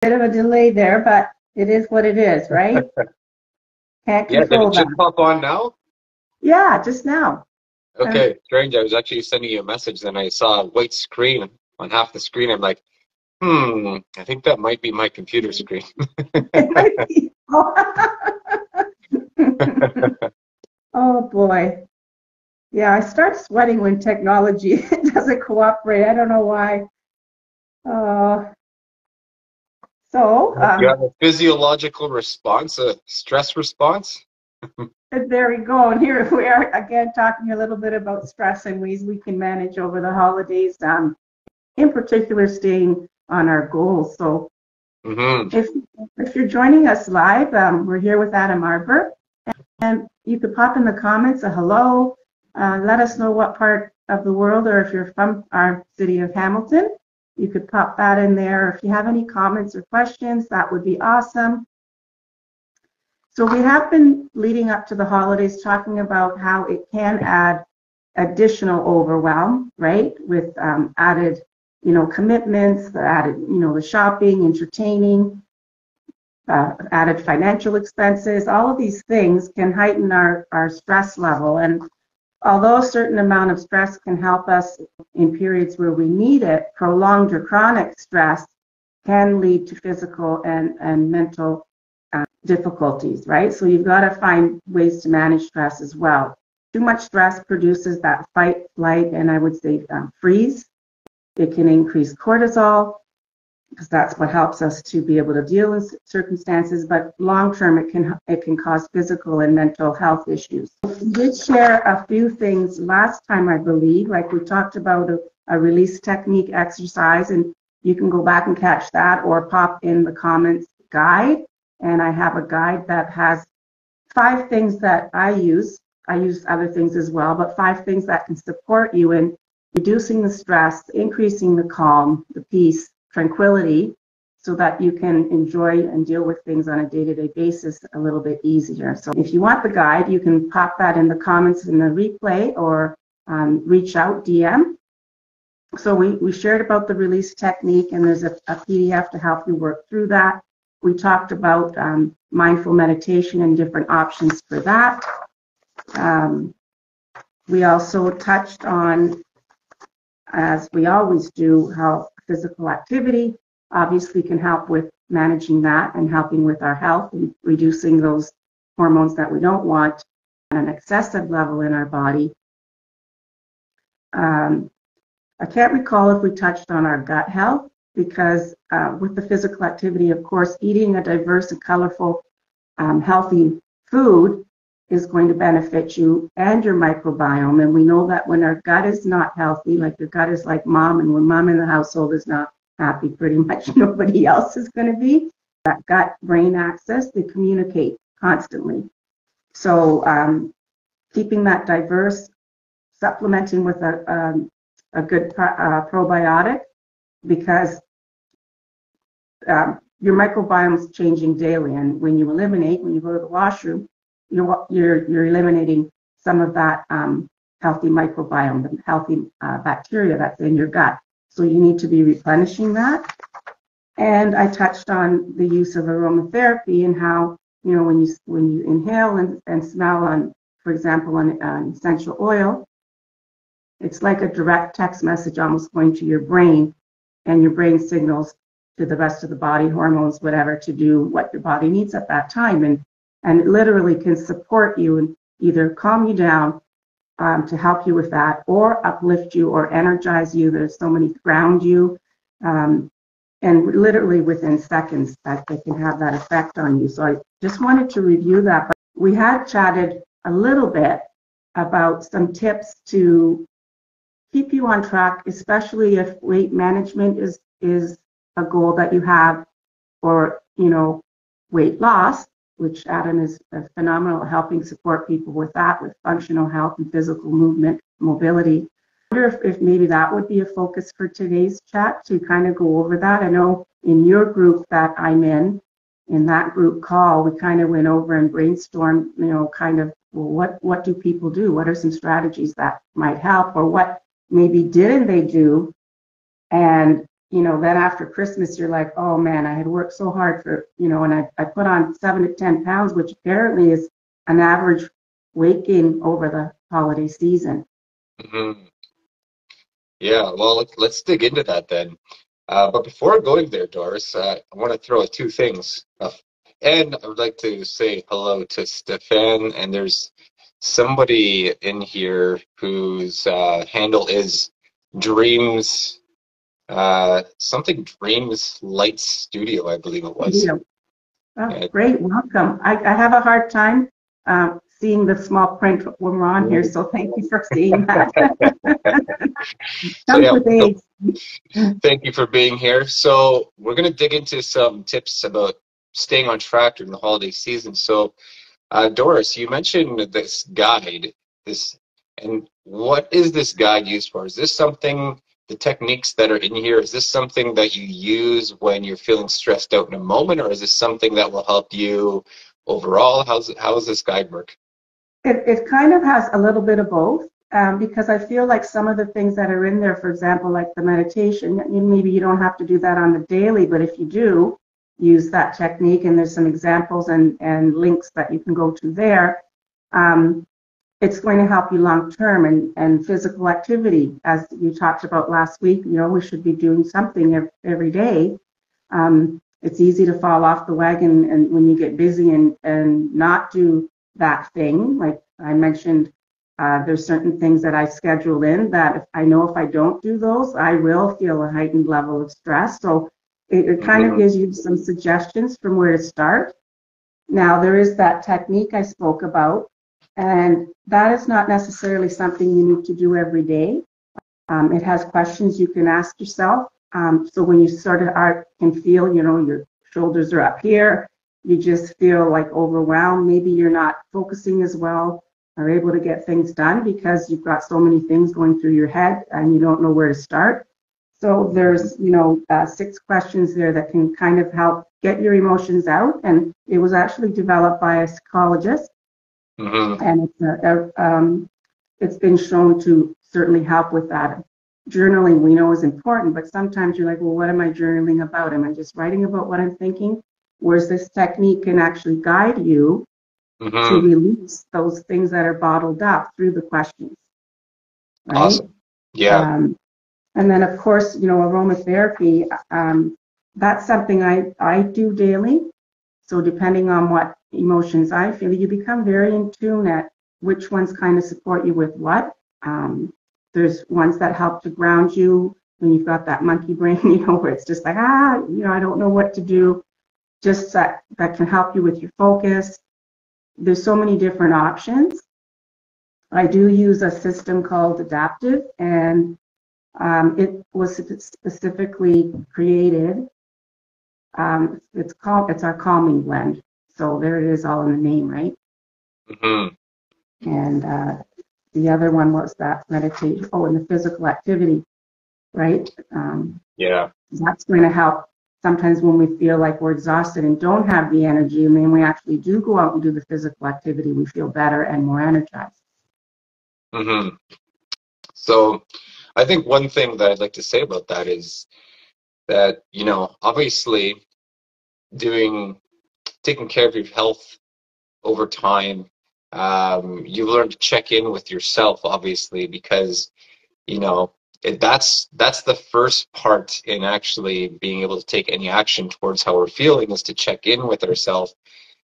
Bit of a delay there, but it is what it is, right? Can't Yeah, then control it that. should pop on now. Yeah, just now. Okay, strange. I was actually sending you a message, then I saw a white screen on half the screen. I'm like, I think that might be my computer screen. It might be. Oh boy. Yeah, I start sweating when technology doesn't cooperate. I don't know why. Uh, so, You have a physiological response, a stress response? and there we go. And here we are again talking a little bit about stress and ways we can manage over the holidays, in particular staying on our goals. So Mm-hmm. if you're joining us live, we're here with Adam Arbor, and you could pop in the comments a hello. Let us know what part of the world, or if you're from our city of Hamilton, you could pop that in there. If you have any comments or questions, that would be awesome. So we have been leading up to the holidays talking about how it can add additional overwhelm, right? With added, commitments, the added, the shopping, entertaining, added financial expenses. All of these things can heighten our stress level. And although a certain amount of stress can help us in periods where we need it, prolonged or chronic stress can lead to physical and mental difficulties, right? So you've got to find ways to manage stress as well. Too much stress produces that fight, flight, and I would say freeze. It can increase cortisol because that's what helps us to be able to deal with circumstances. But long term, it can cause physical and mental health issues. We did share a few things last time, I believe, like we talked about a release technique exercise, and you can go back and catch that or pop in the comments guide. And I have a guide that has 5 things that I use. I use other things as well, but 5 things that can support you in reducing the stress, increasing the calm, the peace, tranquility, so that you can enjoy and deal with things on a day-to-day basis a little bit easier. So if you want the guide, you can pop that in the comments in the replay or reach out, DM. So we shared about the release technique, and there's a PDF to help you work through that. We talked about mindful meditation and different options for that. We also touched on, as we always do, how physical activity obviously can help with managing that and helping with our health and reducing those hormones that we don't want at an excessive level in our body. I can't recall if we touched on our gut health, because with the physical activity, of course, eating a diverse and colorful, healthy food is going to benefit you and your microbiome. And we know that when our gut is not healthy, like your gut is like mom, and when mom in the household is not happy, pretty much nobody else is going to be. That gut-brain axis, they communicate constantly. So keeping that diverse, supplementing with a good probiotic, because your microbiome is changing daily, and when you eliminate, when you go to the washroom, you're eliminating some of that healthy microbiome, the healthy bacteria that's in your gut. So you need to be replenishing that. And I touched on the use of aromatherapy and how, when you inhale and smell on, for example, an essential oil, it's like a direct text message almost going to your brain, and your brain signals to the rest of the body, hormones, whatever, to do what your body needs at that time. And it literally can support you and either calm you down to help you with that, or uplift you or energize you. There's so many ground you, and literally within seconds that they can have that effect on you. So I just wanted to review that. But we had chatted a little bit about some tips to keep you on track, especially if weight management is a goal that you have, or weight loss, which Adam is phenomenal at helping support people with that, with functional health and physical movement, mobility. I wonder if maybe that would be a focus for today's chat, to kind of go over that. I know in your group that I'm in that group call, we kind of went over and brainstormed, kind of, well, what do people do? What are some strategies that might help, or what maybe didn't they do and then after Christmas, you're like, oh man, I had worked so hard for, and I put on 7 to 10 pounds, which apparently is an average weight gain over the holiday season. Hmm. Yeah, well, let's dig into that then. But before going there, Doris, I want to throw out two things. And I would like to say hello to Stefan, and there's somebody in here whose handle is Dreams, something Dreams Light Studio, I believe it was. Oh, And, great, welcome. I have a hard time seeing the small print when we're on here, so thank you for seeing that. so Comes yeah, with age. thank you for being here. So we're going to dig into some tips about staying on track during the holiday season. So Doris, you mentioned this guide, this, and what is this guide used for? Is this something, the techniques that are in here, is this something that you use when you're feeling stressed out in a moment, or is this something that will help you overall? How does this guide work? It kind of has a little bit of both, because I feel like some of the things that are in there, for example, like the meditation, maybe you don't have to do that on the daily, but if you do use that technique, and there's some examples and links that you can go to there, it's going to help you long term. And physical activity, as you talked about last week, we should be doing something every day. It's easy to fall off the wagon and when you get busy and not do that thing. Like I mentioned, there's certain things that I schedule in that if I don't do those, I will feel a heightened level of stress. So it kind of Mhm. gives you some suggestions from where to start. Now, there is that technique I spoke about, and that is not necessarily something you need to do every day. It has questions you can ask yourself. So when you sort of can feel, your shoulders are up here, you just feel like overwhelmed. Maybe you're not focusing as well or able to get things done because you've got so many things going through your head and you don't know where to start. So there's, 6 questions there that can kind of help get your emotions out. And it was actually developed by a psychologist, Mhm. and it's been shown to certainly help with that. Journaling we know is important, but sometimes you're like, well, what am I journaling about? Am I just writing about what I'm thinking? Whereas this technique can actually guide you to Mhm. release those things that are bottled up through the questions, right? Awesome. Yeah. Um, and then, of course, aromatherapy, that's something I do daily. So depending on what emotions I feel, you become very in tune at which ones kind of support you with what. Um, there's ones that help to ground you when you've got that monkey brain, where it's just like, I don't know what to do. Just that can help you with your focus. There's so many different options. I do use a system called Adaptive, and it was specifically created. It's our calming blend. So there it is, all in the name, right? Mhm. And the other one was that meditation. Oh, and the physical activity, right? Yeah. That's going to help sometimes when we feel like we're exhausted and don't have the energy. And then we actually do go out and do the physical activity, we feel better and more energized. Mhm. So I think one thing that I'd like to say about that is that, obviously doing taking care of your health over time, you learn to check in with yourself, obviously, because you know that's the first part in actually being able to take any action towards how we're feeling is to check in with ourselves.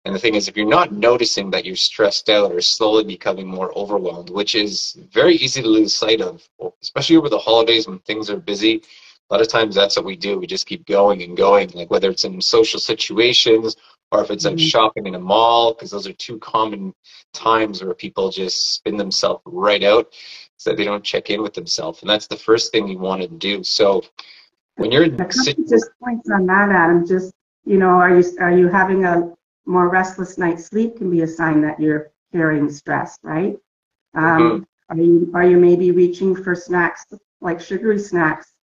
And the thing is, if you're not noticing that you're stressed out or slowly becoming more overwhelmed, which is very easy to lose sight of, especially over the holidays when things are busy, a lot of times that's what we do. We just keep going and going, like whether it's in social situations or if it's out Mhm. shopping in a mall, because those are two common times where people just spin themselves right out so they don't check in with themselves. And that's the first thing you want to do. So when you're in A couple just points on that, Adam. Just, are you having a more restless night's sleep can be a sign that you're carrying stress, right? Mhm. Are you maybe reaching for snacks like sugary snacks,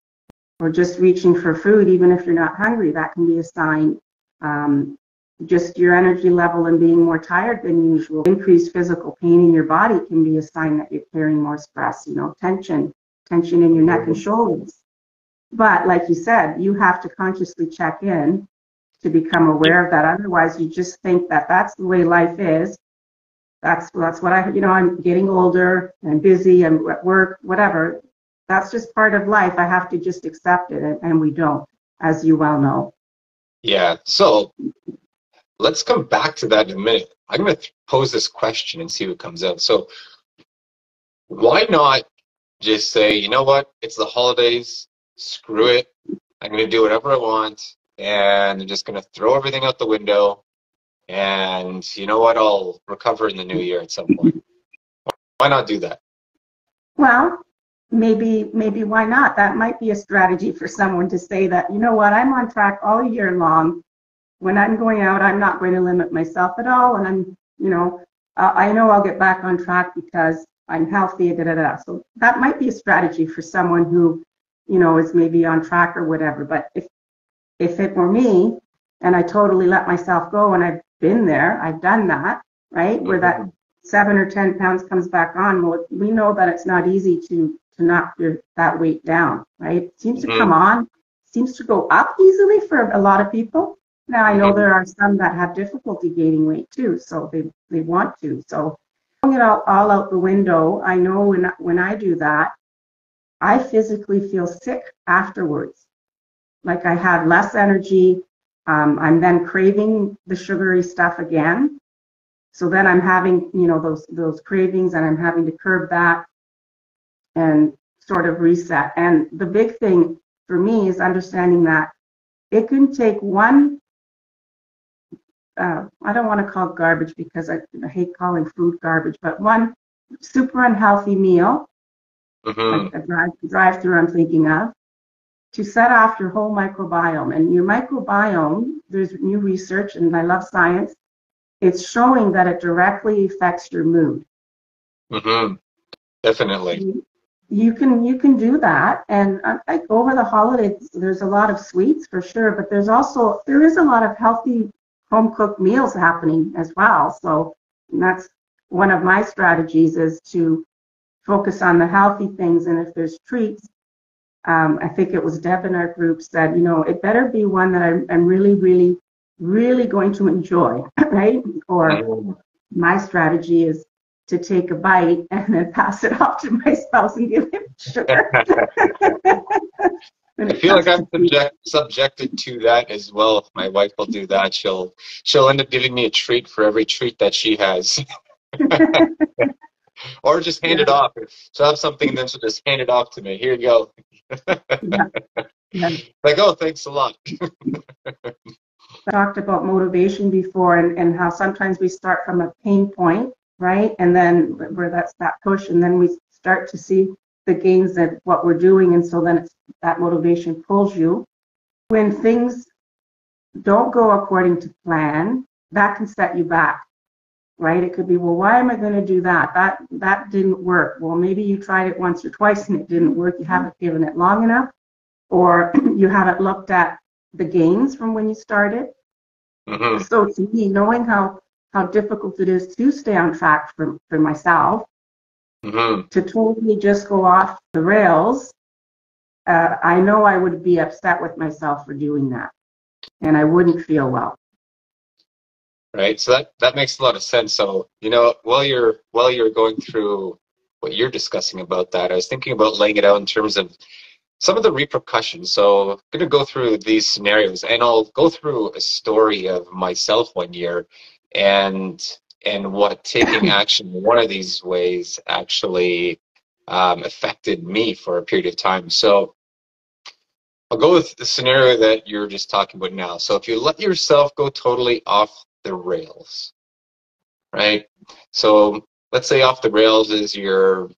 or just reaching for food even if you're not hungry? That can be a sign. Um, just your energy level and being more tired than usual. Increased physical pain in your body can be a sign that you're carrying more stress. Tension in your neck and shoulders. But like you said, you have to consciously check in to become aware of that. Otherwise, you just think that that's the way life is. That's what I'm getting older, I'm busy, I'm at work, whatever. That's just part of life. I have to just accept it, and we don't, as you well know. Yeah. So let's come back to that in a minute. I'm going to pose this question and see what comes out. So why not just say, you know what? It's the holidays. Screw it. I'm going to do whatever I want, and I'm just going to throw everything out the window. And you know what? I'll recover in the new year at some point. Why not do that? Well, maybe why not? That might be a strategy for someone to say that, you know what, I'm on track all year long. When I'm going out, I'm not going to limit myself at all, and I know I'll get back on track because I'm healthy. Da, da, da. So that might be a strategy for someone who, is maybe on track or whatever. But if it were me, and I totally let myself go, and I've been there, I've done that, right? Where that 7 or 10 pounds comes back on. Well, we know that it's not easy to knock that weight down, right? It seems to come on, seems to go up easily for a lot of people. Now, I know there are some that have difficulty gaining weight too, so they want to. So throwing it all out the window, I know when I do that, I physically feel sick afterwards. Like I have less energy. I'm then craving the sugary stuff again. So then I'm having, those cravings, and I'm having to curb that and sort of reset. And the big thing for me is understanding that it can take one, I don't want to call it garbage because I hate calling food garbage, but one super unhealthy meal, like a drive-through I'm thinking of, to set off your whole microbiome. And your microbiome, there's new research, and I love science, it's showing that it directly affects your mood. Definitely. You can do that, and like over the holidays, there's a lot of sweets for sure, but there is a lot of healthy home cooked meals happening as well. So that's one of my strategies, is to focus on the healthy things, and if there's treats, I think it was Deb in our group said, it better be one that I'm really, really, really going to enjoy, right? Or my strategy is to take a bite and then pass it off to my spouse and give him sugar. I feel like I'm subjected to that as well. If my wife will do that, she'll end up giving me a treat for every treat that she has. Or just hand it off. She'll have something and then she'll just hand it off to me. Here you go. Like, oh, thanks a lot. I talked about motivation before, and how sometimes we start from a pain point, right? And then where that's that push, and then we start to see the gains that what we're doing, and so then that motivation pulls you. When things don't go according to plan, that can set you back, right? It could be, well, why am I going to do that? That didn't work. Well, maybe you tried it once or twice and it didn't work. You haven't given it long enough, or you haven't looked at the gains from when you started. So to me, knowing how difficult it is to stay on track for myself, to totally just go off the rails, I know I would be upset with myself for doing that, and I wouldn't feel well. Right. So that makes a lot of sense. So, while you're going through what you're discussing about that, I was thinking about laying it out in terms of some of the repercussions. So I'm going to go through these scenarios, and I'll go through a story of myself one year and what taking action in one of these ways actually affected me for a period of time. So I'll go with the scenario that you're just talking about now. So if you let yourself go totally off the rails, right? So let's say off the rails is you're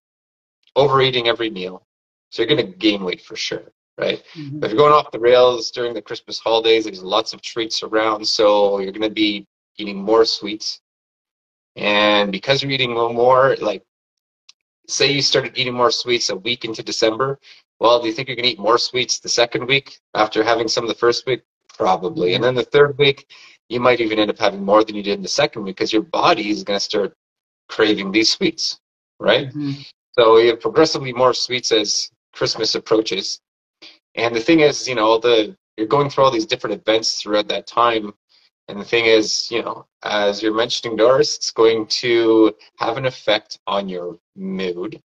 overeating every meal. So you're going to gain weight for sure, right? But if you're going off the rails during the Christmas holidays, there's lots of treats around, so you're going to be eating more sweets. And because you're eating more, like, say you started eating more sweets a week into December, well, do you think you're going to eat more sweets the second week after having some of the first week? Probably. And then the third week, you might even end up having more than you did in the second week because your body is going to start craving these sweets, right? So you have progressively more sweets as Christmas approaches. And the thing is, you're going through all these different events throughout that time. And the thing is, as you're mentioning, Doris, it's going to have an effect on your mood.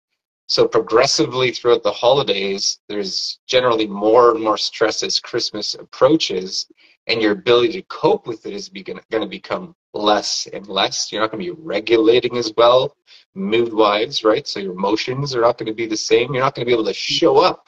So progressively throughout the holidays, there's generally more and more stress as Christmas approaches, and your ability to cope with it is going to become less and less. You're not going to be regulating as well, mood-wise, right? So your emotions are not going to be the same. You're not going to be able to show up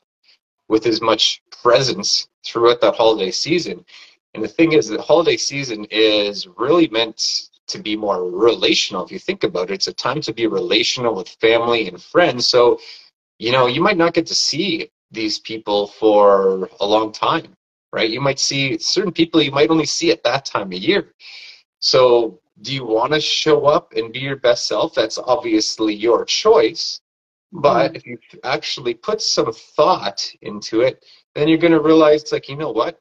with as much presence throughout that holiday season. And the thing is, the holiday season is really meant to be more relational. If you think about it, it's a time to be relational with family and friends. So, you might not get to see these people for a long time, right? You might see certain people you might only see at that time of year. So do you want to show up and be your best self? That's obviously your choice. But if you actually put some thought into it, then you're going to realize it's like, you know what?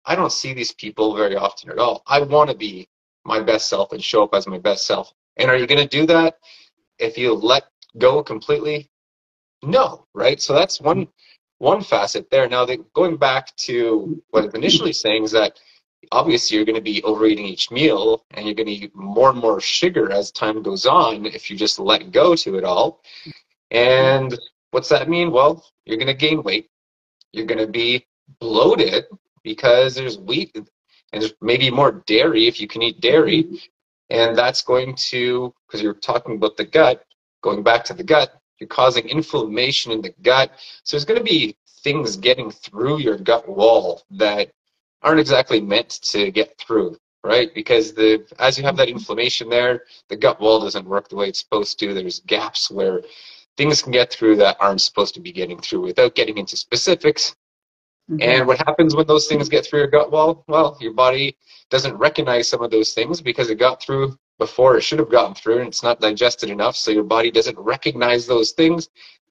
I don't see these people very often at all. I want to be my best self and show up as my best self. And are you going to do that if you let go completely? No, right? So that's one facet there. Now, going back to what I was initially saying is that obviously you're going to be overeating each meal, and you're going to eat more and more sugar as time goes on if you just let go to it all. And what's that mean? Well, you're going to gain weight. You're going to be bloated because there's wheat and there's maybe more dairy if you can eat dairy. And that's going to, because you're talking about the gut, going back to the gut, you're causing inflammation in the gut. So there's going to be things getting through your gut wall that aren't exactly meant to get through, right? Because as you have that inflammation there, the gut wall doesn't work the way it's supposed to. There's gaps where things can get through that aren't supposed to be getting through. Without getting into specifics, and what happens when those things get through your gut wall? Well, your body doesn't recognize some of those things because it got through before it should have gotten through, and it's not digested enough, so your body doesn't recognize those things.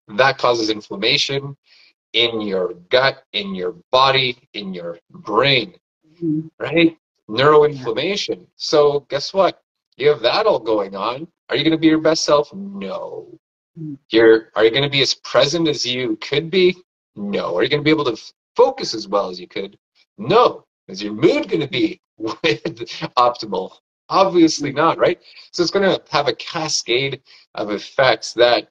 That causes inflammation in your gut, in your body, in your brain, right? Neuroinflammation. So guess what? You have that all going on. Are you going to be your best self? No. Are you going to be as present as you could be? No. Are you going to be able to focus as well as you could? No. Is your mood going to be optimal? Obviously not, right? So it's going to have a cascade of effects that,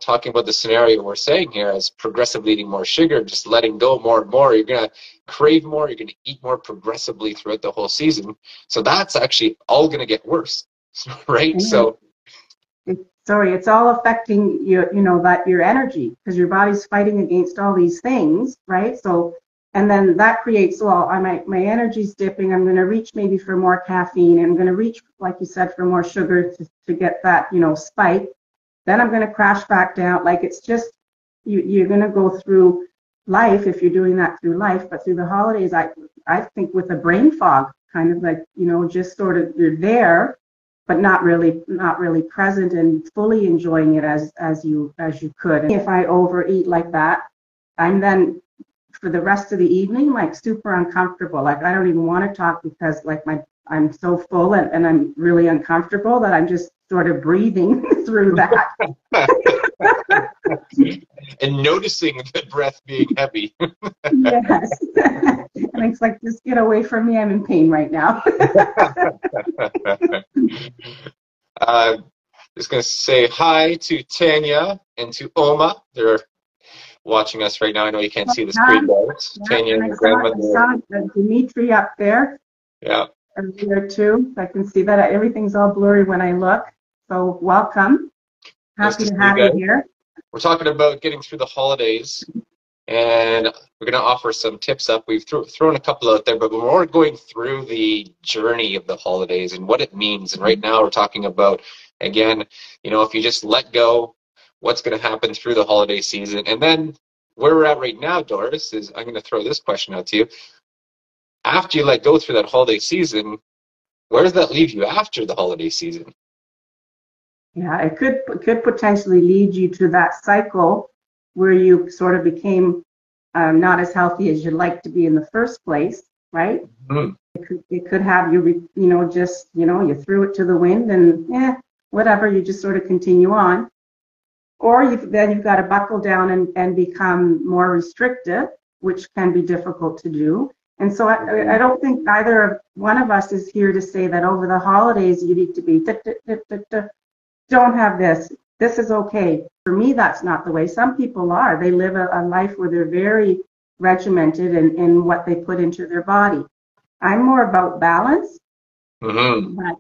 talking about the scenario we're saying here as progressively eating more sugar, just letting go more and more, you're going to crave more, you're going to eat more progressively throughout the whole season. So that's actually all going to get worse, right? So it's all affecting your energy, because your body's fighting against all these things, right? So, and then that creates, my energy's dipping. I'm going to reach maybe for more caffeine. I'm going to reach, like you said, for more sugar to get that, spike. Then I'm going to crash back down. Like, it's just, you're going to go through life if you're doing that through life. But through the holidays, I think with a brain fog, kind of like, just sort of you're there, but not really present and fully enjoying it as you could. And if I overeat like that, I'm then for the rest of the evening like super uncomfortable. Like, I don't even want to talk because like I'm so full and I'm really uncomfortable that I'm just sort of breathing through that. And noticing the breath being heavy. Yes. And it's like, just get away from me. I'm in pain right now. Just going to say hi to Tanya and to Oma. They're watching us right now. I know you can't see the screen, guys. Tanya and your grandmother. I saw Dimitri up there. Yeah. There too. I can see that everything's all blurry when I look. So welcome. Happy to have you here. We're talking about getting through the holidays, and we're going to offer some tips up. We've thrown a couple out there, but we're more going through the journey of the holidays and what it means. And right now we're talking about, again, if you just let go, what's going to happen through the holiday season. And then where we're at right now, Doris, is I'm going to throw this question out to you. After you let go through that holiday season, where does that leave you after the holiday season? Yeah, it could potentially lead you to that cycle where you sort of became not as healthy as you'd like to be in the first place, right? Mm-hmm. It could have you, you threw it to the wind and whatever, you just sort of continue on. Or then you've got to buckle down and become more restrictive, which can be difficult to do. And so I don't think either one of us is here to say that over the holidays you need to be, don't have this. This is okay. For me, that's not the way. Some people are. They live a life where they're very regimented in what they put into their body. I'm more about balance. Mm-hmm. But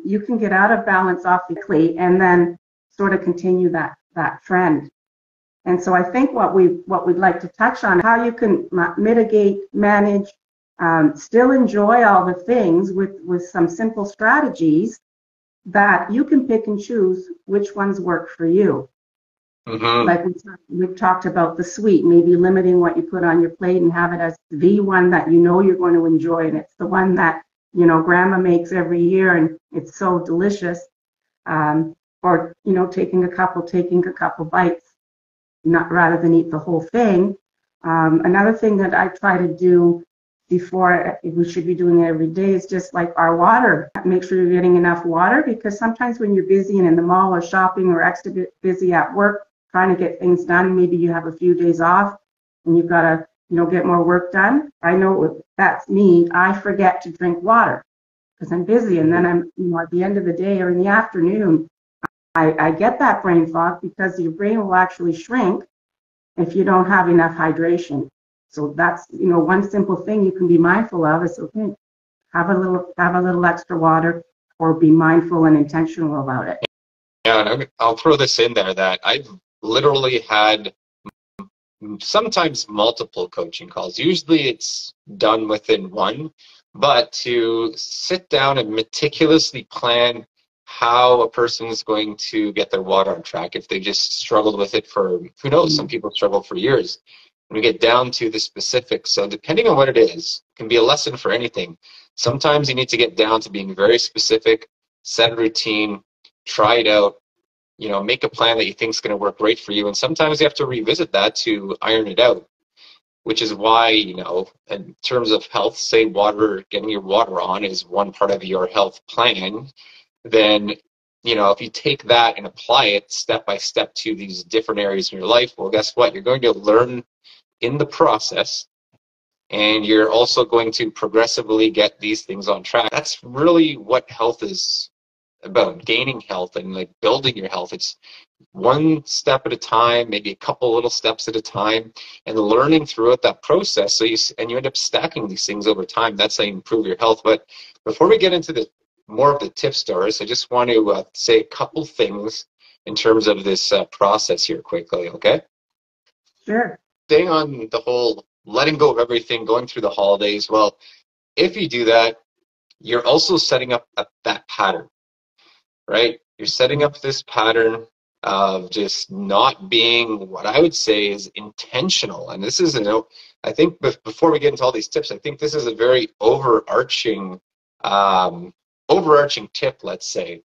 you can get out of balance quickly and then sort of continue that trend. And so I think what we'd like to touch on how you can mitigate, manage, still enjoy all the things with some simple strategies that you can pick and choose which ones work for you. Mm-hmm. Like we've talked about the sweet, maybe limiting what you put on your plate and have it as the one that you know you're going to enjoy, and it's the one that grandma makes every year and it's so delicious. Or taking a couple bites, not rather than eat the whole thing. Another thing that I try to do before, we should be doing it every day, is just like our water. Make sure you're getting enough water, because sometimes when you're busy and in the mall or shopping or extra busy at work trying to get things done, maybe you have a few days off and you've got to get more work done. I know that's me. I forget to drink water because I'm busy, and then I'm at the end of the day or in the afternoon, I get that brain fog because your brain will actually shrink if you don't have enough hydration. So that's one simple thing you can be mindful of is, okay, have a little extra water, or be mindful and intentional about it. Yeah, and I'll throw this in there that I've literally had sometimes multiple coaching calls. Usually it's done within one, but to sit down and meticulously plan how a person is going to get their water on track if they just struggled with it for, who knows, some people struggle for years. When we get down to the specifics, so depending on what it is, it can be a lesson for anything. Sometimes you need to get down to being very specific, set a routine, try it out, make a plan that you think is going to work great for you. And sometimes you have to revisit that to iron it out, which is why, in terms of health, say water, getting your water on is one part of your health plan. Then, if you take that and apply it step by step to these different areas in your life, well, guess what? You're going to learn in the process, and you're also going to progressively get these things on track. That's really what health is about, gaining health and like building your health. It's one step at a time, maybe a couple little steps at a time, and learning throughout that process. So you end up stacking these things over time. That's how you improve your health. But before we get into the more of the tips, Doris, I just want to say a couple things in terms of this process here quickly, okay? Sure. Staying on the whole letting go of everything, going through the holidays, well, if you do that, you're also setting up that pattern, right? You're setting up this pattern of just not being what I would say is intentional. And this is, I think before we get into all these tips, I think this is a very overarching tip, let's say,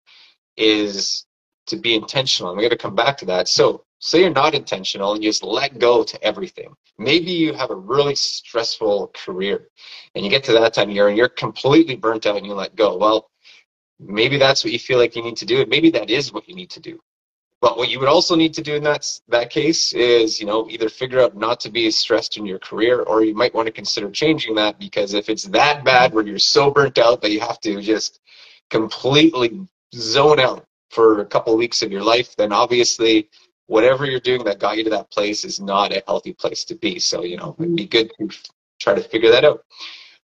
is to be intentional. I'm going to come back to that. So say you're not intentional and you just let go to everything. Maybe you have a really stressful career and you get to that time of year and you're completely burnt out and you let go. Well, maybe that's what you feel like you need to do, and maybe that is what you need to do. But what you would also need to do in that case is, either figure out not to be as stressed in your career, or you might want to consider changing that, because if it's that bad where you're so burnt out that you have to just completely zone out for a couple of weeks of your life, then obviously whatever you're doing that got you to that place is not a healthy place to be. So, it'd be good to try to figure that out.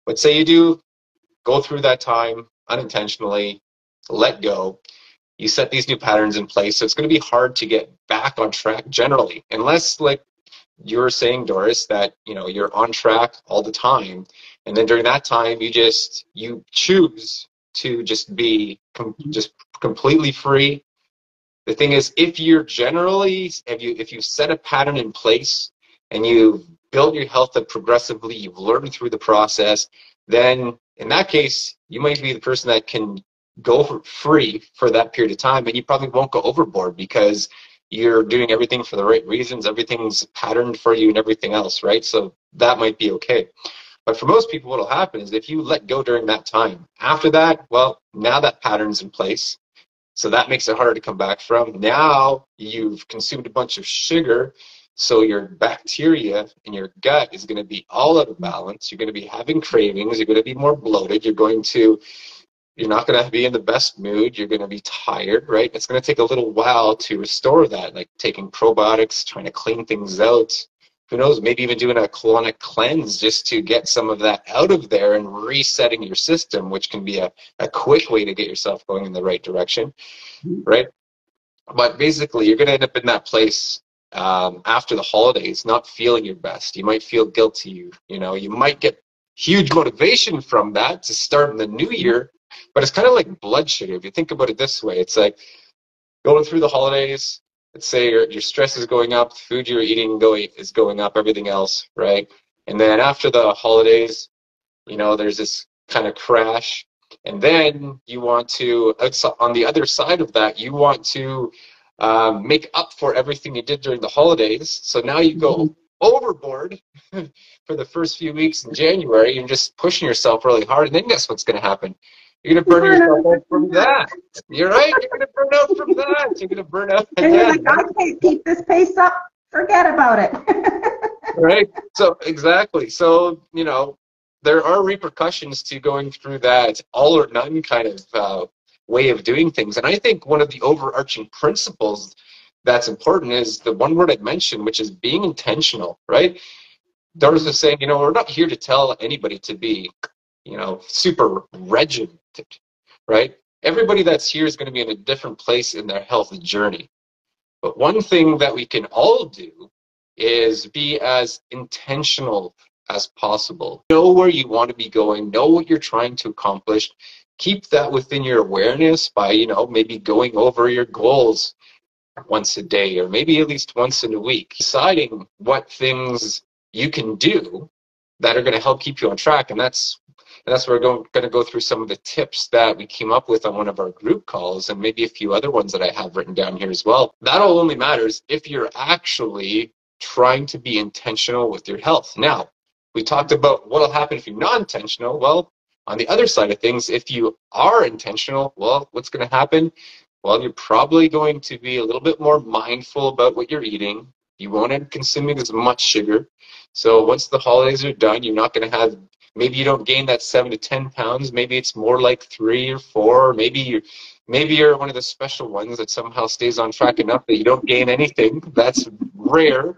But say you do go through that time unintentionally, let go, you set these new patterns in place. So it's going to be hard to get back on track generally, unless, like you were saying, Doris, that you're on track all the time, and then during that time you choose to just be just completely free. The thing is, if you set a pattern in place and you build your health up progressively, you've learned through the process, then in that case you might be the person that can go for free for that period of time, and you probably won't go overboard because you're doing everything for the right reasons, everything's patterned for you and everything else, right? So that might be okay. But for most people, what'll happen is if you let go during that time, after that, well, now that pattern's in place, so that makes it harder to come back from. Now you've consumed a bunch of sugar, So your bacteria in your gut is going to be all out of balance. You're going to be having cravings. You're going to be more bloated. You're not going to be in the best mood. You're going to be tired, right? It's going to take a little while to restore that, like taking probiotics, trying to clean things out. Who knows, maybe even doing a colonic cleanse just to get some of that out of there and resetting your system, which can be a quick way to get yourself going in the right direction, right? But basically, you're going to end up in that place after the holidays, not feeling your best. You might feel guilty. You might get huge motivation from that to start in the new year, but it's kind of like blood sugar. If you think about it this way, it's like going through the holidays. Let's say your stress is going up, the food you're eating is going up, everything else, right? And then after the holidays, there's this kind of crash. And then you want to, on the other side of that, you want to make up for everything you did during the holidays. So now you go overboard for the first few weeks in January and just pushing yourself really hard. And then guess what's going to happen? You're going to burn yourself out from that. You're right. You're going to burn out from that. You're going to burn out again. And you're like, I can't keep this pace up. Forget about it. Right? So, exactly. So, there are repercussions to going through that all or none kind of way of doing things. And I think one of the overarching principles that's important is the one word I mentioned, which is being intentional, right? Doris was saying, we're not here to tell anybody to be, super regimented, right? Everybody that's here is going to be in a different place in their health journey. But one thing that we can all do is be as intentional as possible. Know where you want to be going, know what you're trying to accomplish. Keep that within your awareness by, maybe going over your goals once a day or maybe at least once in a week. Deciding what things you can do that are going to help keep you on track. And that's where we're going to go through some of the tips that we came up with on one of our group calls and maybe a few other ones that I have written down here as well. That all only matters if you're actually trying to be intentional with your health. Now, we talked about what will happen if you're not intentional. Well, on the other side of things, if you are intentional, well, what's going to happen? Well, you're probably going to be a little bit more mindful about what you're eating. You won't end up consuming as much sugar. So once the holidays are done, you're not going to have, maybe you don't gain that 7 to 10 pounds. Maybe it's more like 3 or 4. Maybe you're one of the special ones that somehow stays on track enough that you don't gain anything. That's rare.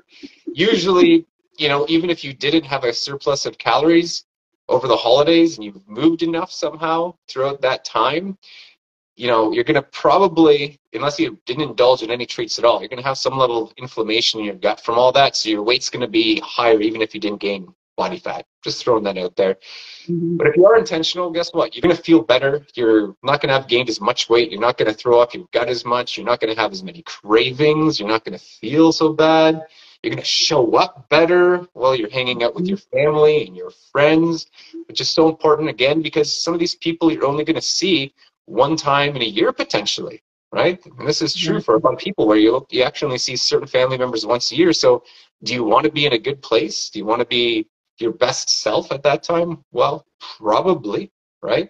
Usually, even if you didn't have a surplus of calories over the holidays and you've moved enough somehow throughout that time, you're going to probably, unless you didn't indulge in any treats at all, you're going to have some level of inflammation in your gut from all that. So your weight's going to be higher even if you didn't gain body fat. Just throwing that out there. Mm-hmm. But if you are intentional, guess what? You're going to feel better. You're not going to have gained as much weight. You're not going to throw off your gut as much. You're not going to have as many cravings. You're not going to feel so bad. You're going to show up better while you're hanging out with your family and your friends, which is so important, again, because some of these people you're only going to see one time in a year potentially, right? And this is true for a lot of people where you actually only see certain family members once a year. So do you want to be in a good place? Do you want to be your best self at that time? Well, probably, right?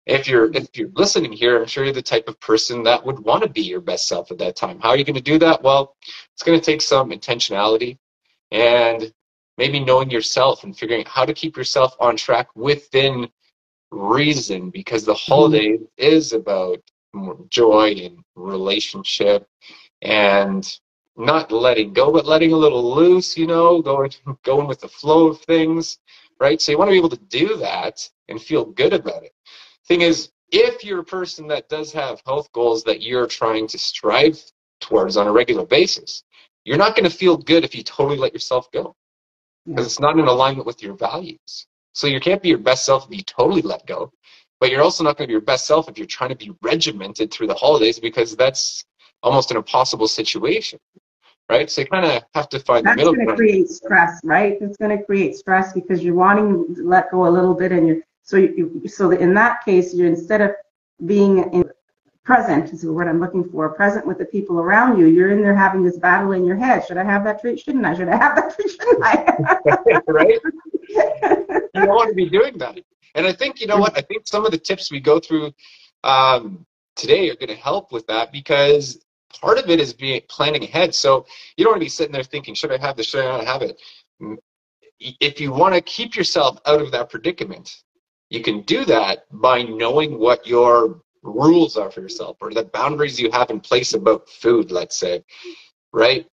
If you're listening here, I'm sure you're the type of person that would want to be your best self at that time. How are you going to do that? Well, it's going to take some intentionality and maybe knowing yourself and figuring out how to keep yourself on track within reason, because the holiday is about joy and relationship and not letting go, but letting a little loose, going with the flow of things, right? So you want to be able to do that and feel good about it. Thing is, if you're a person that does have health goals that you're trying to strive towards on a regular basis, you're not going to feel good if you totally let yourself go, because it's not in alignment with your values. So you can't be your best self if you totally let go, but you're also not going to be your best self if you're trying to be regimented through the holidays, because that's almost an impossible situation, right? So you kind of have to find the middle ground. That's going to create stress, right? It's going to create stress because you're wanting to let go a little bit, and so in that case, you're, instead of being present, is the word I'm looking for, present with the people around you, you're in there having this battle in your head. Should I have that treat? Shouldn't I? Should I have that treat? Shouldn't I? Right? You don't want to be doing that. And I think, I think some of the tips we go through today are going to help with that, because part of it is being planning ahead. So you don't want to be sitting there thinking, should I have this? Should I not have it? If you want to keep yourself out of that predicament, you can do that by knowing what your rules are for yourself or the boundaries you have in place about food, let's say, right?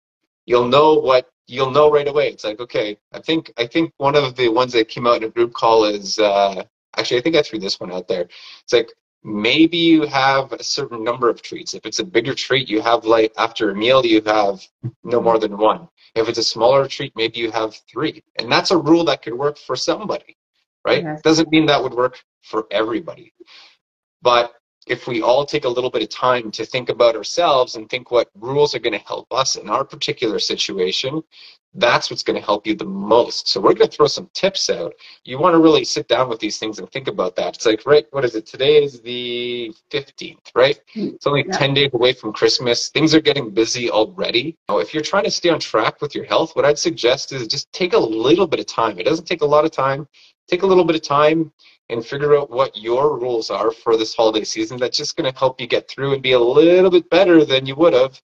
You'll know right away. It's like, okay, I think one of the ones that came out in a group call is actually I think I threw this one out there. It's like maybe you have a certain number of treats. If it's a bigger treat, you have like after a meal you have no more than one. If it's a smaller treat, maybe you have three. And that's a rule that could work for somebody, right? Yes. Doesn't mean that would work for everybody. But if we all take a little bit of time to think about ourselves and think what rules are going to help us in our particular situation, that's what's going to help you the most. So we're going to throw some tips out. You want to really sit down with these things and think about that. It's like, right, what is it? Today is the 15th, right? It's only Yeah. 10 days away from Christmas. Things are getting busy already. Now, if you're trying to stay on track with your health, what I'd suggest is just take a little bit of time. It doesn't take a lot of time. Take a little bit of time and figure out what your rules are for this holiday season. That's just going to help you get through and be a little bit better than you would have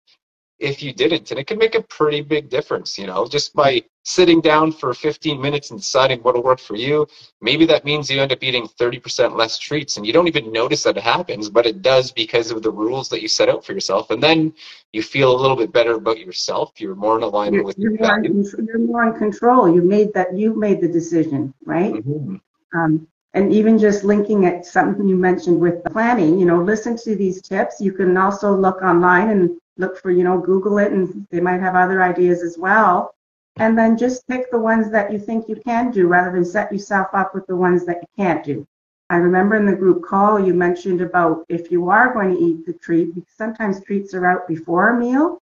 if you didn't. And it can make a pretty big difference, just by sitting down for 15 minutes and deciding what'll work for you. Maybe that means you end up eating 30% less treats and you don't even notice that it happens, but it does because of the rules that you set out for yourself. And then you feel a little bit better about yourself. You're more in alignment with your values. You're more in control. You made the decision, right? Mm-hmm. And even just linking it, something you mentioned with the planning, listen to these tips. You can also look online and look for, Google it, and they might have other ideas as well. And then just pick the ones that you think you can do rather than set yourself up with the ones that you can't do. I remember in the group call you mentioned about if you are going to eat the treat, because sometimes treats are out before a meal.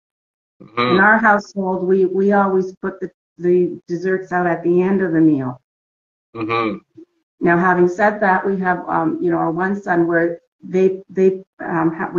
Mm-hmm. In our household, we always put the desserts out at the end of the meal. Mm-hmm. Now, having said that, we have, our one son where we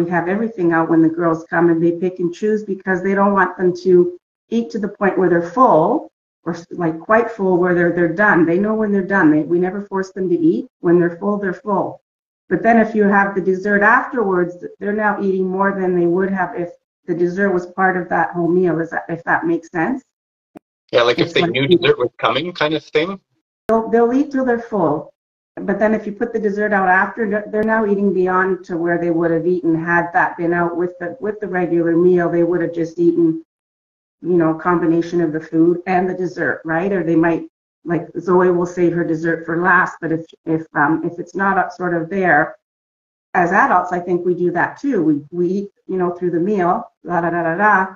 have everything out when the girls come and they pick and choose because they don't want them to eat to the point where they're full or like quite full where they're done. They know when they're done. We never force them to eat. When they're full, they're full. But then if you have the dessert afterwards, they're now eating more than they would have if the dessert was part of that whole meal. If that makes sense? Yeah, like if It's they like knew dessert was coming kind of thing. they'll eat till they're full, but then if you put the dessert out after, they're now eating beyond to where they would have eaten had that been out with the regular meal. They would have just eaten, a combination of the food and the dessert, right? Or they might, like Zoe will save her dessert for last, but if it's not sort of there, as adults, I think we do that too. We eat, through the meal, da da da da da,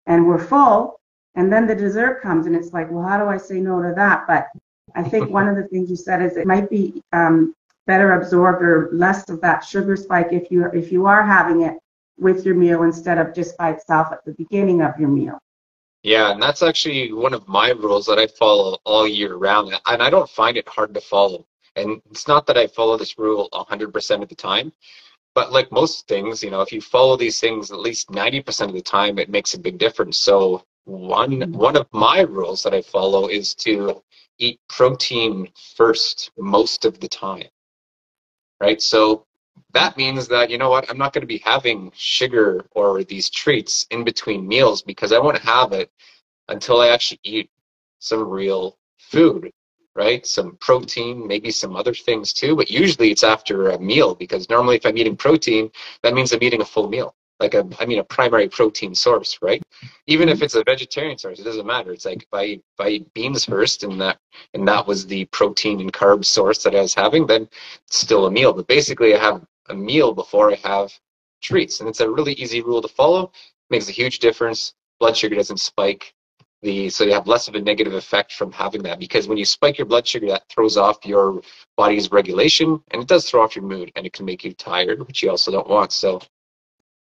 and we're full, and then the dessert comes, and it's like, well, how do I say no to that? But I think one of the things you said is it might be better absorbed or less of that sugar spike if you are having it with your meal instead of just by itself at the beginning of your meal. Yeah, and that's actually one of my rules that I follow all year round, and I don't find it hard to follow. And it's not that I follow this rule 100% of the time, but like most things, if you follow these things at least 90% of the time, it makes a big difference. So one of my rules that I follow is to eat protein first most of the time, right? So that means that, you know what, I'm not going to be having sugar or these treats in between meals because I won't have it until I actually eat some real food, right? Some protein, maybe some other things too, but usually it's after a meal because normally if I'm eating protein, that means I'm eating a full meal, like a primary protein source, right? Even if it's a vegetarian source, it doesn't matter. It's like if I eat beans first and that was the protein and carb source that I was having, then it's still a meal. But basically I have a meal before I have treats. And it's a really easy rule to follow. Makes a huge difference. Blood sugar doesn't spike so you have less of a negative effect from having that because when you spike your blood sugar, that throws off your body's regulation and it does throw off your mood and it can make you tired, which you also don't want. So I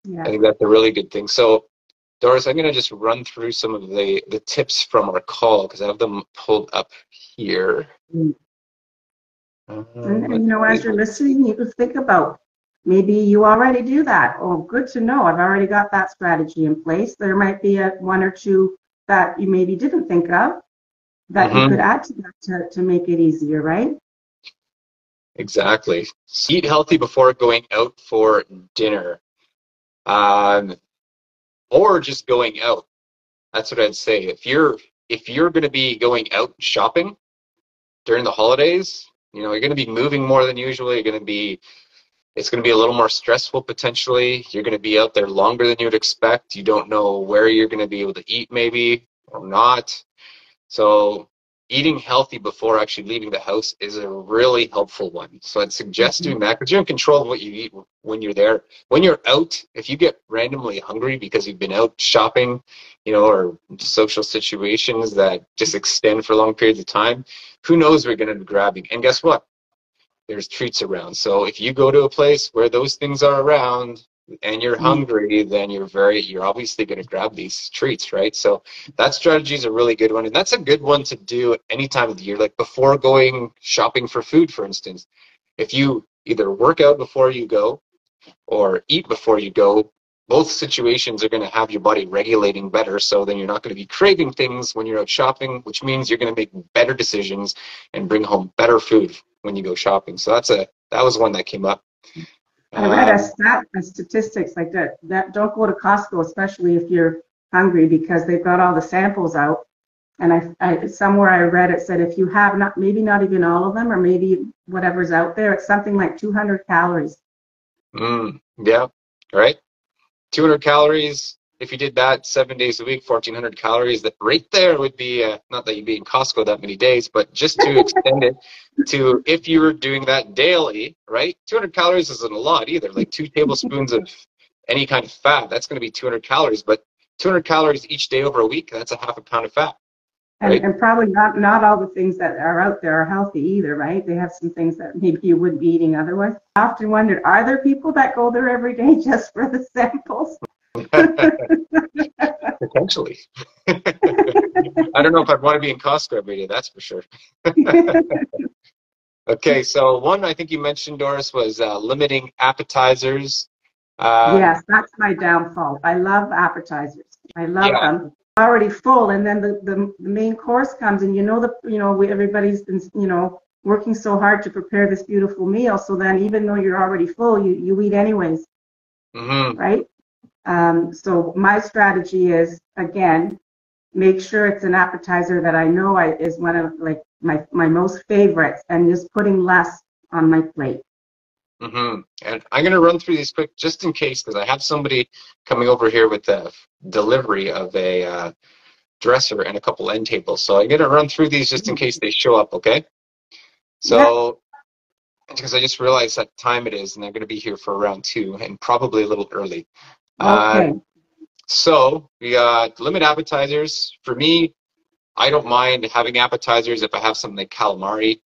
Yeah. think that's a really good thing. So Doris, I'm going to just run through some of the tips from our call because I have them pulled up here. And as you're listening, you could think about maybe you already do that. Oh, good to know. I've already got that strategy in place. There might be one or two that you maybe didn't think of that you could add to that to make it easier, right? Exactly. Eat healthy before going out for dinner. or just going out. That's what I'd say. If you're going to be going out shopping during the holidays, you're going to be moving more than usual. It's going to be a little more stressful potentially. You're going to be out there longer than you'd expect. You don't know where you're going to be able to eat maybe or not. So eating healthy before actually leaving the house is a really helpful one. So I'd suggest doing that because you're in control of what you eat when you're there. When you're out, if you get randomly hungry because you've been out shopping, or social situations that just extend for long periods of time, who knows what you're going to be grabbing. And guess what? There's treats around. So if you go to a place where those things are around and you're hungry, then you're obviously going to grab these treats, right? So that strategy is a really good one. And that's a good one to do any time of the year, like before going shopping for food, for instance. If you either work out before you go or eat before you go, both situations are going to have your body regulating better. So then you're not going to be craving things when you're out shopping, which means you're going to make better decisions and bring home better food when you go shopping. So that was one that came up. I read a statistics like that don't go to Costco, especially if you're hungry, because they've got all the samples out. And I somewhere I read it said if you have maybe not even all of them, or maybe whatever's out there, it's something like 200 calories. Yeah, right. 200 calories. If you did that 7 days a week, 1,400 calories, that right there would be, not that you'd be in Costco that many days, but just to extend it to if you were doing that daily, right? 200 calories isn't a lot either. Like 2 tablespoons of any kind of fat, that's going to be 200 calories. But 200 calories each day over a week, that's a half a pound of fat, right? And probably not all the things that are out there are healthy either, right? They have some things that maybe you wouldn't be eating otherwise. I often wondered, are there people that go there every day just for the samples? Potentially. I don't know if I'd want to be in Costco every day, that's for sure. Okay, so one I think you mentioned, Doris, was limiting appetizers. Yes, that's my downfall. I love appetizers. I love them. Already full, and then the main course comes, and everybody's been working so hard to prepare this beautiful meal. So then, even though you're already full, you eat anyways, right? So my strategy is, again, make sure it's an appetizer that I know is one of my most favorites, and just putting less on my plate. And I'm going to run through these quick just in case, because I have somebody coming over here with the delivery of a dresser and a couple end tables. So I'm going to run through these just in case they show up, okay? So, because I just realized that time it is, and they're going to be here for around 2 and probably a little early. Okay. So we got limit appetizers. For me, I don't mind having appetizers if I have something like calamari,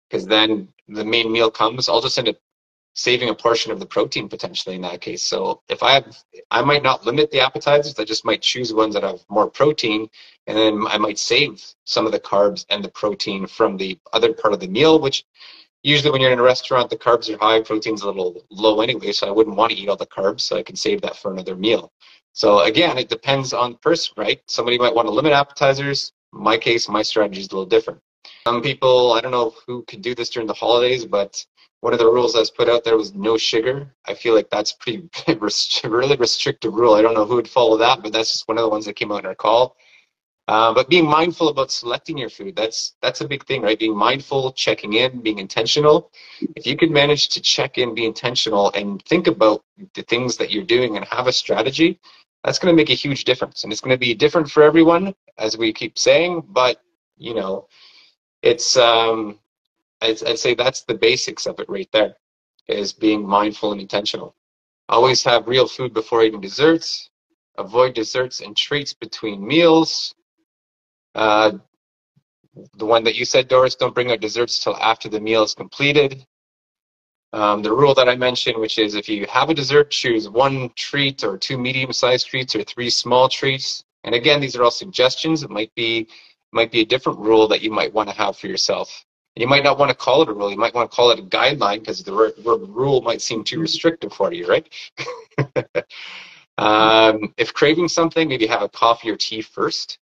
because then the main meal comes. I'll just end up saving a portion of the protein potentially in that case. So I might not limit the appetizers. I just might choose ones that have more protein, and then I might save some of the carbs and the protein from the other part of the meal, which usually when you're in a restaurant, the carbs are high, protein's a little low anyway, so I wouldn't want to eat all the carbs, so I can save that for another meal. So again, it depends on the person, right? Somebody might want to limit appetizers. In my case, my strategy is a little different. Some people, I don't know who could do this during the holidays, but one of the rules that was put out there was no sugar. I feel like that's pretty really restrictive rule. I don't know who would follow that, but that's just one of the ones that came out in our call. But being mindful about selecting your food, that's a big thing, right? Being mindful, checking in, being intentional. If you can manage to check in, be intentional, and think about the things that you're doing and have a strategy, that's going to make a huge difference. And it's going to be different for everyone, as we keep saying, but, it's I'd say that's the basics of it right there, is being mindful and intentional. Always have real food before eating desserts. Avoid desserts and treats between meals. The one that you said, Doris, don't bring out desserts till after the meal is completed. The rule that I mentioned, which is if you have a dessert, choose 1 treat or 2 medium-sized treats or 3 small treats. And again, these are all suggestions. It might be a different rule that you might want to have for yourself. You might not want to call it a rule. You might want to call it a guideline, because the word rule might seem too restrictive for you, right? If craving something, maybe have a coffee or tea first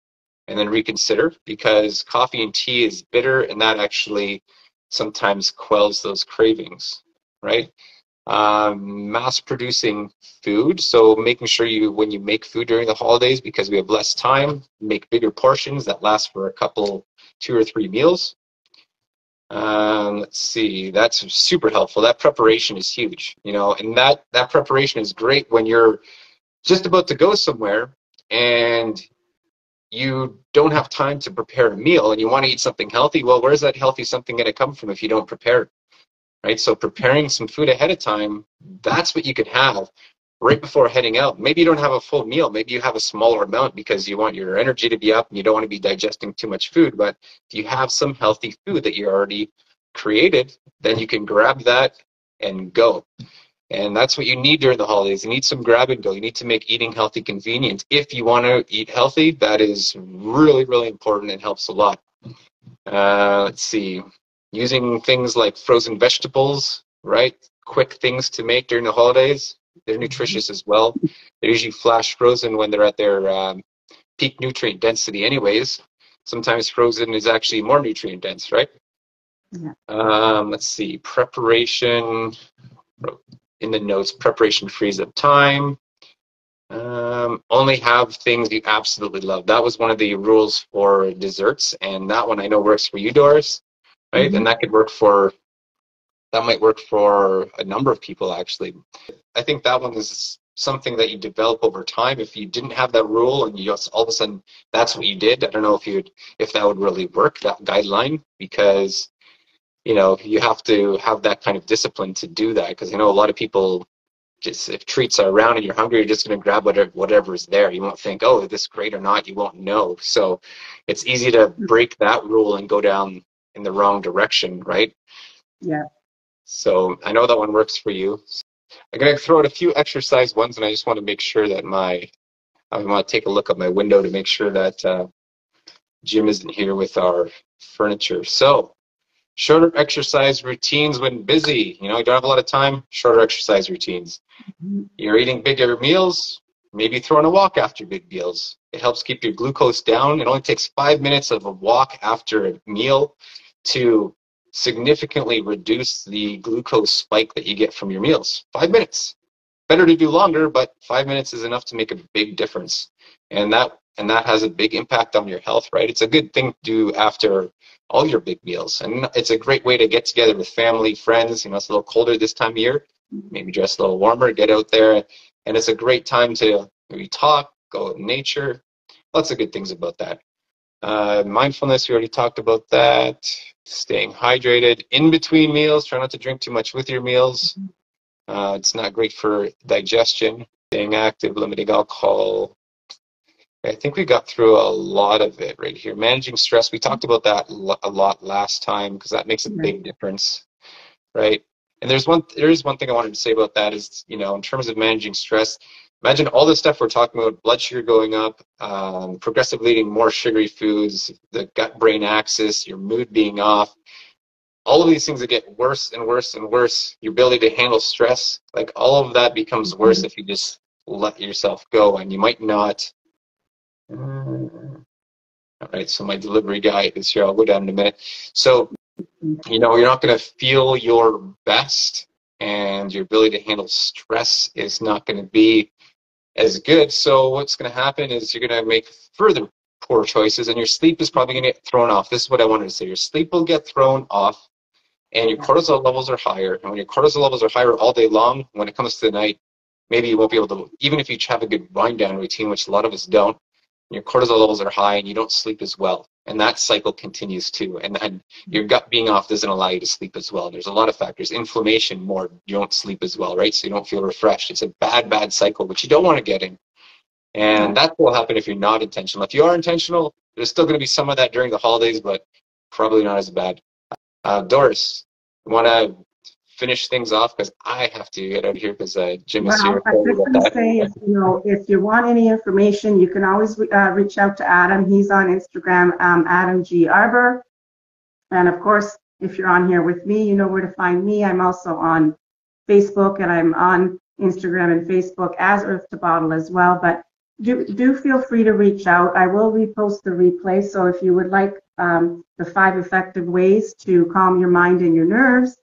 and then reconsider, because coffee and tea is bitter, and that actually sometimes quells those cravings, right? mass producing food. So making sure when you make food during the holidays, because we have less time, make bigger portions that last for a couple, 2 or 3 meals. Let's see, that's super helpful. That preparation is huge, and that preparation is great when you're just about to go somewhere and you don't have time to prepare a meal and you want to eat something healthy. Well, where's that healthy something going to come from if you don't prepare it? Right? So preparing some food ahead of time, that's what you could have right before heading out. Maybe you don't have a full meal. Maybe you have a smaller amount because you want your energy to be up and you don't want to be digesting too much food. But if you have some healthy food that you already created, then you can grab that and go. And that's what you need during the holidays. You need some grab and go. You need to make eating healthy convenient. If you want to eat healthy, that is really, really important and helps a lot. Let's see. Using things like frozen vegetables, right? Quick things to make during the holidays. They're nutritious as well. They're usually flash frozen when they're at their peak nutrient density anyways. Sometimes frozen is actually more nutrient dense, right? Yeah. Let's see. Preparation. In the notes, preparation frees up time. Only have things you absolutely love. That was one of the rules for desserts, and that one I know works for you, Doris, right? Mm-hmm. And that might work for a number of people actually. I think that one is something that you develop over time. If you didn't have that rule and you just all of a sudden that's what you did, I don't know if that would really work, that guideline, because you have to have that kind of discipline to do that, because I know a lot of people, just if treats are around and you're hungry, you're just going to grab whatever is there. You won't think, oh, is this great or not? You won't know. So it's easy to break that rule and go down in the wrong direction, right? Yeah. So I know that one works for you. I'm going to throw out a few exercise ones, and I just want to make sure that I want to take a look at my window to make sure that Jim isn't here with our furniture. So shorter exercise routines when busy. You don't have a lot of time, shorter exercise routines. Mm-hmm. You're eating bigger meals, maybe throwing a walk after big meals. It helps keep your glucose down. It only takes 5 minutes of a walk after a meal to significantly reduce the glucose spike that you get from your meals. 5 minutes. Better to do longer, but 5 minutes is enough to make a big difference. And that has a big impact on your health, right? It's a good thing to do after all your big meals. And it's a great way to get together with family, friends. It's a little colder this time of year. Maybe dress a little warmer, get out there. And it's a great time to maybe talk, go out in nature. Lots of good things about that. Mindfulness, we already talked about that. Staying hydrated in between meals. Try not to drink too much with your meals. It's not great for digestion. Staying active, limiting alcohol. I think we got through a lot of it right here. Managing stress, we talked about that a lot last time because that makes a big difference, right? And there is one thing I wanted to say about that is, in terms of managing stress, imagine all the stuff we're talking about, blood sugar going up, progressively eating more sugary foods, the gut-brain axis, your mood being off, all of these things that get worse and worse and worse, your ability to handle stress, like all of that becomes worse if you just let yourself go, and you might not. All right, so my delivery guy is here. I'll go down in a minute. So, you're not going to feel your best, and your ability to handle stress is not going to be as good. So what's going to happen is you're going to make further poor choices, and your sleep is probably going to get thrown off. This is what I wanted to say. Your sleep will get thrown off, and your cortisol levels are higher. And when your cortisol levels are higher all day long, when it comes to the night, maybe you won't be able to, even if you have a good wind down routine, which a lot of us don't, your cortisol levels are high and you don't sleep as well. And that cycle continues too. And then your gut being off doesn't allow you to sleep as well. There's a lot of factors. Inflammation, more, you don't sleep as well, right? So you don't feel refreshed. It's a bad cycle, which you don't want to get in. And that will happen if you're not intentional. If you are intentional, there's still going to be some of that during the holidays, but probably not as bad. Doris, you want to finish things off because I have to get out of here because Jim is here. Well, I was just going to say, if you want any information, you can always reach out to Adam. He's on Instagram, Adam G. Arbor. And of course, if you're on here with me, you know where to find me. I'm also on Facebook, and I'm on Instagram and Facebook as Earth to Bottle as well. But do feel free to reach out. I will repost the replay. So if you would like the 5 effective ways to calm your mind and your nerves,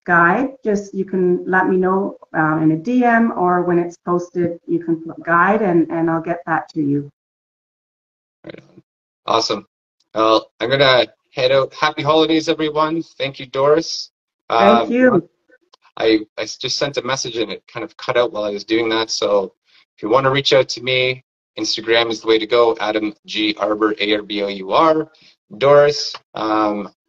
guide, just you can let me know in a DM, or when it's posted, you can put guide, and I'll get that to you. Right on. Awesome. Well, I'm gonna head out. Happy holidays, everyone. Thank you, Doris. Thank you. I just sent a message and it kind of cut out while I was doing that. So if you want to reach out to me, Instagram is the way to go. Adam G Arbor, ARBOUR. Doris,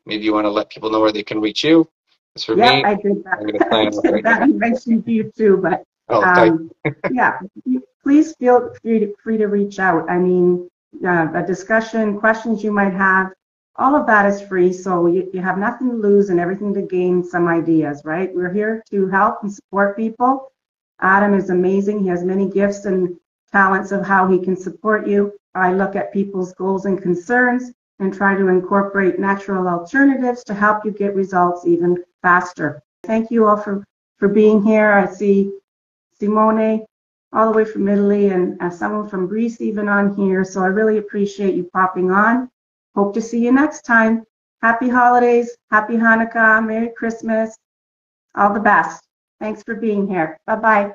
maybe you want to let people know where they can reach you. As for Yeah, me, I did that. I'm going to I sign off did right that now. and mentioned you too, but Oh, thanks. yeah, please feel free to reach out. I mean, a discussion, questions you might have, all of that is free, so you have nothing to lose and everything to gain, some ideas, right? We're here to help and support people. Adam is amazing. He has many gifts and talents of how he can support you. I look at people's goals and concerns and try to incorporate natural alternatives to help you get results even faster. Thank you all for being here. I see Simone all the way from Italy, and someone from Greece even on here. So I really appreciate you popping on. Hope to see you next time. Happy holidays, happy Hanukkah, Merry Christmas, all the best. Thanks for being here. Bye-bye.